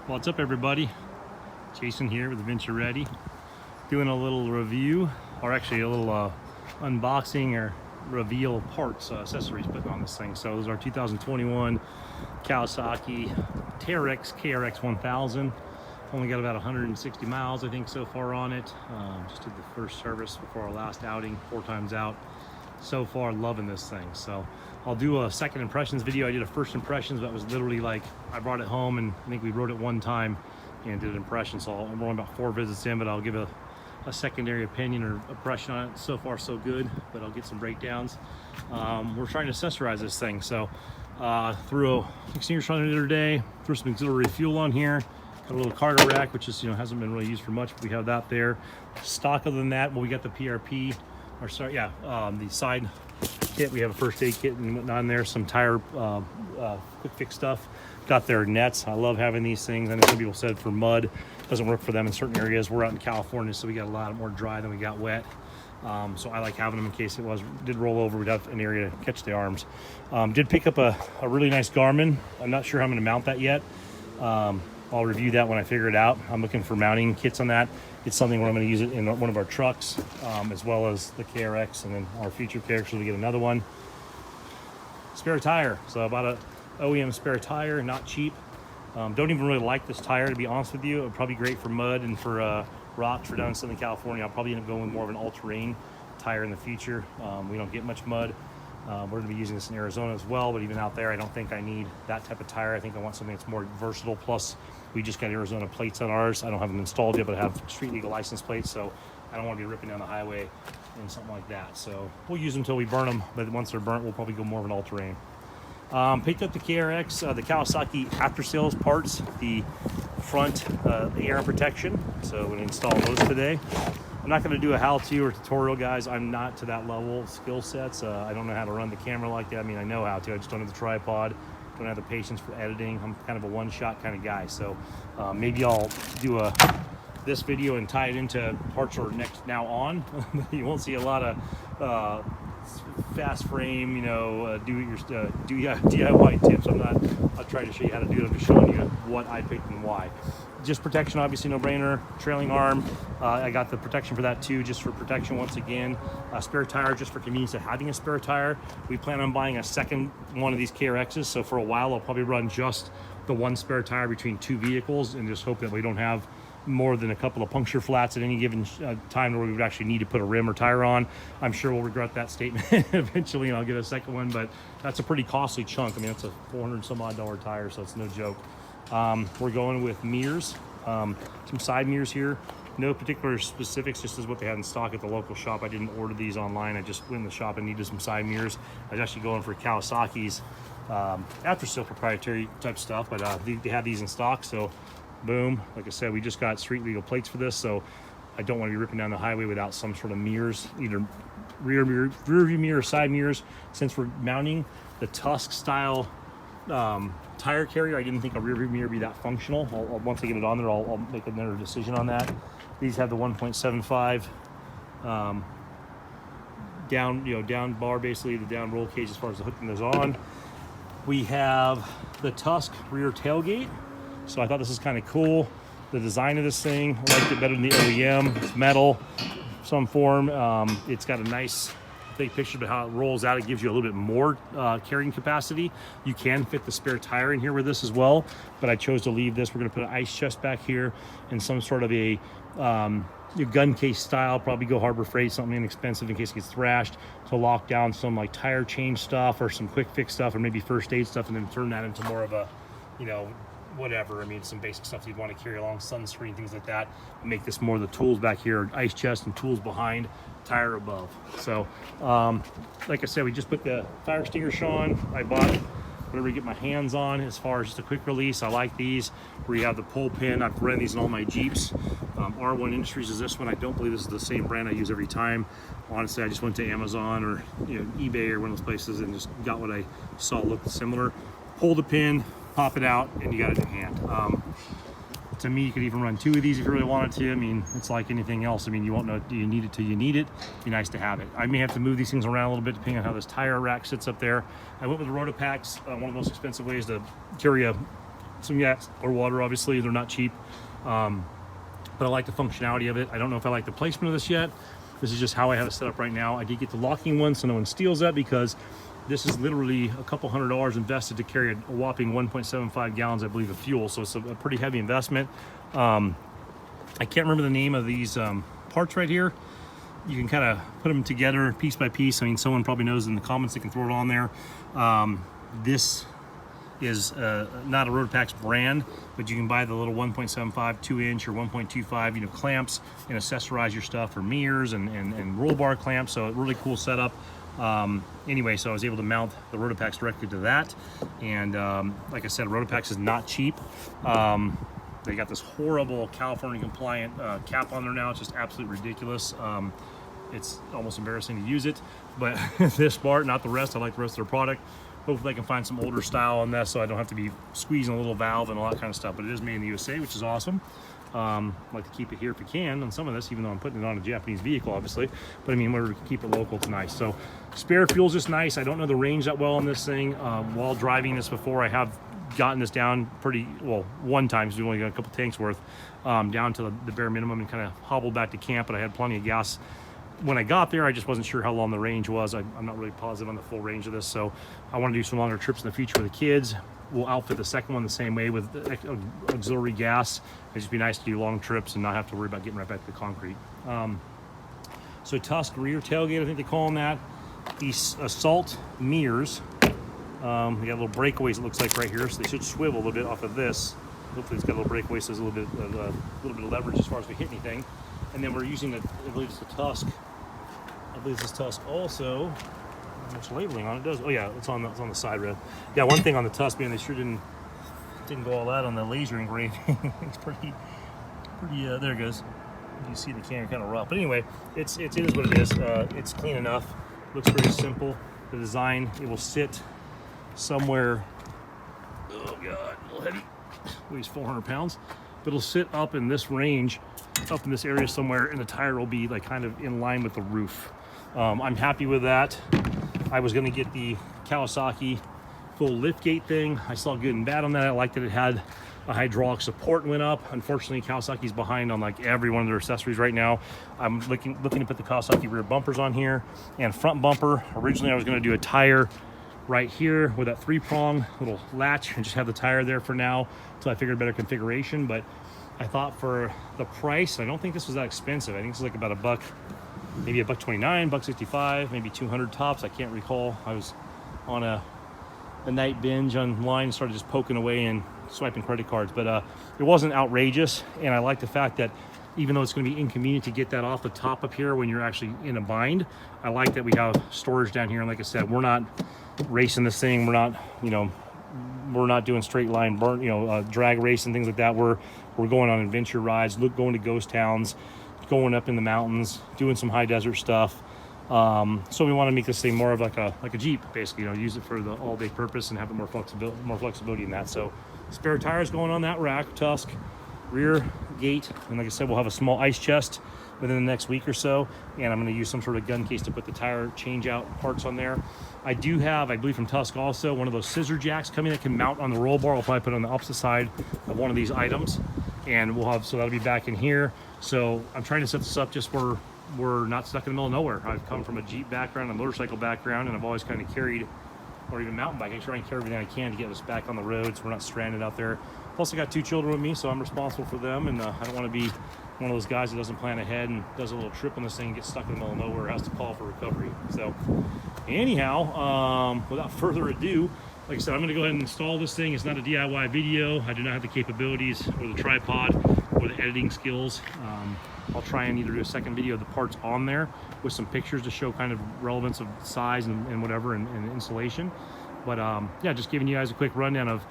What's up, everybody? Jason here with Venture Ready, doing a little review, or actually a little unboxing or reveal parts, accessories putting on this thing. So this is our 2021 Kawasaki KRX 1000. Only got about 160 miles, I think, so far on it. Just did the first service before our last outing, 4 times out. So far, loving this thing. So I'll do a second impressions video. I did a first impressions, but it was literally like I brought it home and I think we rode it one time and did an impression. So I'm only about 4 visits in, but I'll give a secondary opinion or impression on it. So far, so good, but I'll get some breakdowns. We're trying to accessorize this thing. So threw a extinguisher on it the other day, threw some auxiliary fuel on here. Got a little cargo rack, which is, hasn't been really used for much, but we have that there. Stock other than that, well, we got the PRP, or sorry, yeah, the side kit. We have a first aid kit and whatnot in there, some tire quick fix stuff. Got their nets. I love having these things. I know some people said for mud, it doesn't work for them in certain areas. We're out in California, so we got a lot more dry than we got wet. So I like having them in case did roll over, we'd have an area to catch the arms. Did pick up a really nice Garmin. I'm not sure how I'm gonna mount that yet. I'll review that when I figure it out. I'm looking for mounting kits on that. It's something where I'm going to use it in one of our trucks, as well as the KRX, and then our future KRX, we get another one. Spare tire. So I bought a OEM spare tire, not cheap. Don't even really like this tire, to be honest with you. It would probably be great for mud and for rocks for down in Southern California. I'll probably end up going with more of an all-terrain tire in the future. We don't get much mud. We're going to be using this in Arizona as well, but even out there, I don't think I need that type of tire. I think I want something that's more versatile. Plus, we just got Arizona plates on ours. I don't have them installed yet, but I have street legal license plates, so I don't want to be ripping down the highway in something like that. So we'll use them until we burn them, but once they're burnt, we'll probably go more of an all-terrain. Picked up the KRX, the Kawasaki after-sales parts, the front air protection. So we're going to install those today. I'm not going to do a how-to or tutorial, guys. I'm not to that level of skill sets. I don't know how to run the camera like that. I mean, I know how to. I just don't have the tripod. Don't have the patience for editing. I'm kind of a one-shot kind of guy. So maybe I'll do this video and tie it into parts or now on. You won't see a lot of fast frame, DIY tips. I'll try to show you how to do it. I'm just showing you what I picked and why. Just protection, obviously, no brainer. Trailing arm, I got the protection for that too, just for protection once again. Spare tire, just for convenience of having a spare tire. We plan on buying a second one of these KRXs, so for a while I'll probably run just the one spare tire between 2 vehicles and just hope that we don't have more than a couple of puncture flats at any given time where we would actually need to put a rim or tire on. I'm sure we'll regret that statement eventually, and I'll get a second one, but that's a pretty costly chunk. I mean, it's a $400 some odd tire, so it's no joke. We're going with mirrors, some side mirrors here. No particular specifics, just as what they had in stock at the local shop. I didn't order these online. I just went in the shop and needed some side mirrors. I was actually going for Kawasaki's after-sale proprietary type stuff, but they had these in stock, so boom. Like I said, we just got street legal plates for this, so I don't want to be ripping down the highway without some sort of mirrors, either rear view mirror or side mirrors. Since we're mounting the Tusk style tire carrier, I didn't think a rear view mirror would be that functional. Once I get it on there, I'll make another decision on that. These have the 1.75 down bar, basically the down roll cage as far as the hooking those on. We have the Tusk rear tailgate. So I thought this is kind of cool. The design of this thing, I liked it better than the OEM. It's metal, some form. It's got a nice big picture, but how it rolls out, it gives you a little bit more carrying capacity. You can fit the spare tire in here with this as well, but I chose to leave this. We're gonna put an ice chest back here and some sort of a gun case style, probably go Harbor Freight, something inexpensive in case it gets thrashed, to lock down some like tire change stuff or some quick fix stuff or maybe first aid stuff, and then turn that into more of a, whatever. I mean, some basic stuff you'd want to carry along, sunscreen, things like that. Make this more of the tools back here, ice chest and tools behind, tire above. So, like I said, we just put the fire extinguisher on. I bought whatever I get my hands on as far as just a quick release. I like these, where you have the pull pin. I've run these in all my Jeeps. R1 Industries is this one. I don't believe this is the same brand I use every time. Honestly, I just went to Amazon or eBay or one of those places and just got what I saw looked similar. Pull the pin, pop it out, and you got it in hand. To me, you could even run 2 of these if you really wanted to. I mean, it's like anything else. I mean, you won't know, do you need it till you need it? It'd be nice to have it. I may have to move these things around a little bit depending on how this tire rack sits up there. I went with the Rotopacks, one of the most expensive ways to carry a some gas or water. Obviously, they're not cheap, but I like the functionality of it. I don't know if I like the placement of this yet. This is just how I have it set up right now. I did get the locking one so no one steals that, because this is literally a couple $100 invested to carry a whopping 1.75 gallons, I believe, of fuel. So it's a pretty heavy investment. I can't remember the name of these parts right here. You can kind of put them together piece by piece. I mean, someone probably knows in the comments, they can throw it on there. This is not a Rotopax brand, but you can buy the little 1.75, 2-inch or 1.25, clamps, and accessorize your stuff, or mirrors and roll bar clamps. So a really cool setup. Anyway, so I was able to mount the Rotopax directly to that. And like I said, Rotopax is not cheap. They got this horrible California compliant cap on there now. It's just absolutely ridiculous. It's almost embarrassing to use it, but this part, not the rest. I like the rest of their product. Hopefully I can find some older style on this so I don't have to be squeezing a little valve and all that kind of stuff. But it is made in the USA, which is awesome. I'd like to keep it here if we can on some of this, even though I'm putting it on a Japanese vehicle, obviously. But I mean, we're to keep it local, it's nice. So spare fuel's just nice. I don't know the range that well on this thing. While driving this before, I have gotten this down pretty well one time, because we only got a couple tanks worth, down to the bare minimum, and kind of hobbled back to camp. But I had plenty of gas when I got there. I just wasn't sure how long the range was. I'm not really positive on the full range of this, so I want to do some longer trips in the future with the kids. We'll outfit the second one the same way with auxiliary gas. It'd just be nice to do long trips and not have to worry about getting right back to the concrete. So Tusk rear tailgate, I think they call them that. These assault mirrors, they got little breakaways, it looks like, right here, so they should swivel a little bit off of this. Hopefully it's got a little breakaway, so there's a little bit of leverage as far as we hit anything. And then we're using I believe it's the Tusk. I believe this is Tusk also. How much labeling on it does? Oh yeah, it's on the side rail. Yeah, one thing on the Tusk, man, they sure didn't go all that on the laser engraving. It's pretty. There it goes. You see the can kind of rough, but anyway, it is what it is. It's clean enough. Looks pretty simple. The design, it will sit somewhere. Oh god, a little heavy. Weighs 400 pounds, but it'll sit up in this range, up in this area somewhere, and the tire will be like kind of in line with the roof. I'm happy with that. I was going to get the Kawasaki full liftgate thing. I saw good and bad on that. I liked that it had a hydraulic support went up. Unfortunately, Kawasaki's behind on like every one of their accessories right now. I'm looking to put the Kawasaki rear bumpers on here and front bumper. Originally, I was going to do a tire right here with that 3-prong little latch and just have the tire there for now until I figured a better configuration. But I thought for the price, I don't think this was that expensive. I think this is like about $1, maybe $1.29, $1.65, maybe 200 tops. I can't recall. I was on a night binge online and started just poking away and swiping credit cards, but it wasn't outrageous. And I like the fact that even though it's going to be inconvenient to get that off the top up here when you're actually in a bind, I like that we have storage down here. And like I said, we're not racing this thing. We're not, we're not doing straight line drag race and things like that. We're going on adventure rides, going to ghost towns, going up in the mountains, doing some high desert stuff. So we want to make this thing more of like a Jeep, basically. Use it for the all-day purpose and have it more flexibility in that. So spare tires going on that rack, Tusk rear gate, and like I said, we'll have a small ice chest within the next week or so, and I'm going to use some sort of gun case to put the tire change out parts on there. I do have, I believe from Tusk also, one of those scissor jacks coming that can mount on the roll bar. I'll probably put it on the opposite side of one of these items, and we'll have, so that'll be back in here. So I'm trying to set this up just where we're not stuck in the middle of nowhere. I've come from a Jeep background, a motorcycle background, and I've always kind of carried, or even mountain biking, trying to carry everything I can to get us back on the road so we're not stranded out there. Plus I got 2 children with me, so I'm responsible for them, and I don't want to be one of those guys that doesn't plan ahead and does a little trip on this thing and gets stuck in the middle of nowhere, has to call for recovery. So anyhow, without further ado, like I said, I'm going to go ahead and install this thing. It's not a DIY video. I do not have the capabilities or the tripod or the editing skills. I'll try and either do a second video of the parts on there with some pictures to show kind of relevance of size and whatever and installation. But yeah, just giving you guys a quick rundown of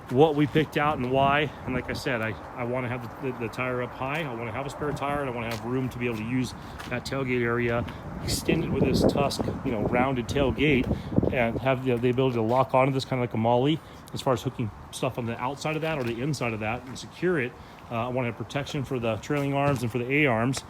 what we picked out and why. And like I said, I want to have the tire up high. I want to have a spare tire, and I want to have room to be able to use that tailgate area extended with this Tusk, rounded tailgate, and have the ability to lock onto this kind of like a molly as far as hooking stuff on the outside of that or the inside of that and secure it. I want to have protection for the trailing arms and for the A-arms.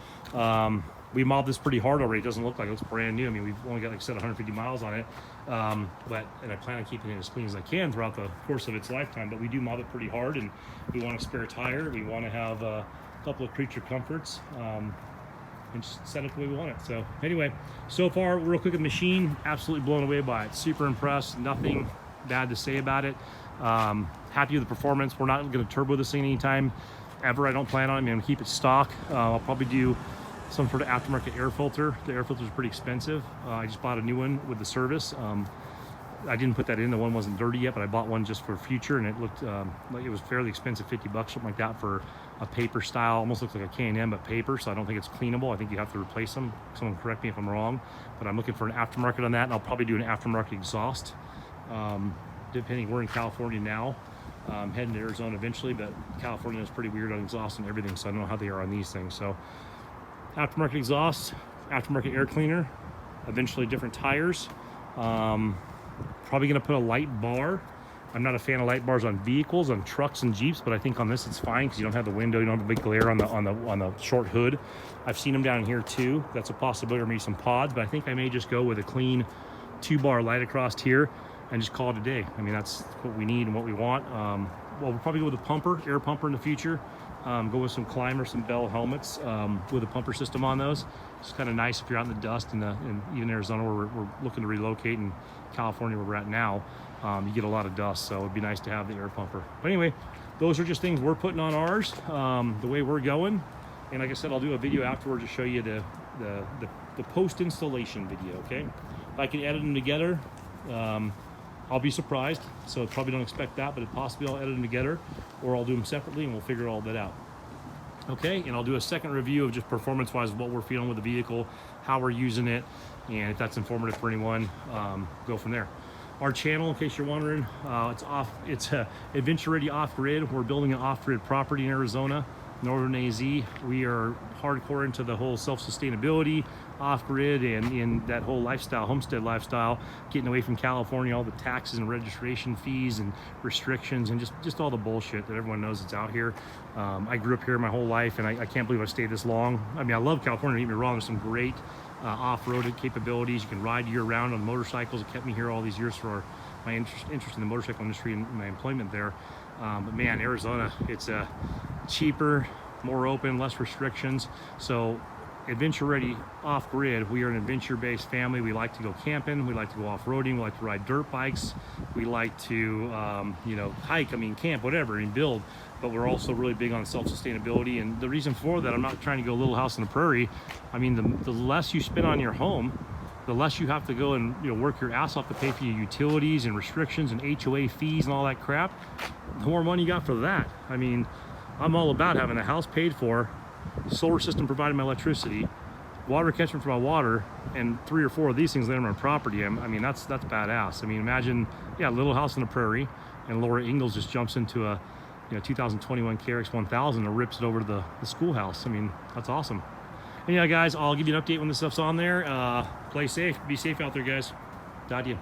we mobbed this pretty hard already. It doesn't look like it looks brand new. I mean, we've only got, like I said, 150 miles on it. And I plan on keeping it as clean as I can throughout the course of its lifetime. But we do mob it pretty hard, and we want a spare tire. We want to have a couple of creature comforts, and just set it the way we want it. So anyway, so far, real quick, the machine, absolutely blown away by it. Super impressed. Nothing bad to say about it. Happy with the performance. We're not going to turbo this thing anytime ever. I don't plan on it. I'm going to keep it stock. I'll probably do some sort of aftermarket air filter. The air filter is pretty expensive. I just bought a new one with the service. I didn't put that in. The one wasn't dirty yet, but I bought one just for future, and it looked like it was fairly expensive, 50 bucks, something like that, for a paper style. Almost looks like a K&M, but paper, so I don't think it's cleanable. I think you have to replace them. Someone correct me if I'm wrong, but I'm looking for an aftermarket on that, and I'll probably do an aftermarket exhaust. Depending, we're in California now, heading to Arizona eventually, but California is pretty weird on exhaust and everything, so I don't know how they are on these things. So aftermarket exhaust, aftermarket air cleaner, eventually different tires. Probably gonna put a light bar. I'm not a fan of light bars on vehicles, on trucks and Jeeps, but I think on this it's fine because you don't have the window, you don't have the big glare on the short hood. I've seen them down here too. That's a possibility, or maybe some pods, but I think I may just go with a clean 2-bar light across here and just call it a day. I mean, that's what we need and what we want. Well, we'll probably go with a pumper, air pumper in the future. Go with some Climber, some Bell helmets with a pumper system on those. It's kind of nice if you're out in the dust and even Arizona, where we're looking to relocate, in California where we're at now, you get a lot of dust, so it'd be nice to have the air pumper. But anyway, those are just things we're putting on ours, the way we're going. And like I said, I'll do a video afterwards to show you the post-installation video, okay? If I can edit them together, I'll be surprised, so probably don't expect that, but possibly I'll edit them together, or I'll do them separately, and we'll figure all that out. Okay, and I'll do a second review of just performance-wise what we're feeling with the vehicle, how we're using it, and if that's informative for anyone, go from there. Our channel, in case you're wondering, it's Adventure Ready Off-Grid. We're building an off-grid property in Arizona, Northern AZ. We are hardcore into the whole self-sustainability, off-grid, and in that whole lifestyle, homestead lifestyle, getting away from California, all the taxes and registration fees and restrictions, and just all the bullshit that everyone knows that's out here. I grew up here my whole life, and I can't believe I stayed this long. I mean, I love California, don't get me wrong. There's some great off-road capabilities. You can ride year-round on motorcycles. It kept me here all these years for my interest in the motorcycle industry and my employment there. But man, Arizona, it's cheaper, more open, less restrictions. So Adventure Ready Off-Grid, we are an adventure-based family. We like to go camping, we like to go off-roading, we like to ride dirt bikes, we like to hike, camp, whatever, and build. But we're also really big on self-sustainability, and the reason for that, I'm not trying to go little house on the prairie. I mean, the less you spend on your home, the less you have to go and work your ass off to pay for your utilities and restrictions and HOA fees and all that crap. The more money you got for that. I mean, I'm all about having a house paid for, solar system providing my electricity, water catchment for my water, and 3 or 4 of these things laying on my property. I mean, that's badass. I mean, imagine, yeah, a little house on the prairie, and Laura Ingalls just jumps into a 2021 KRX 1000 and rips it over to the schoolhouse. I mean, that's awesome. And yeah, guys, I'll give you an update when this stuff's on there. Play safe. Be safe out there, guys. Talk to you.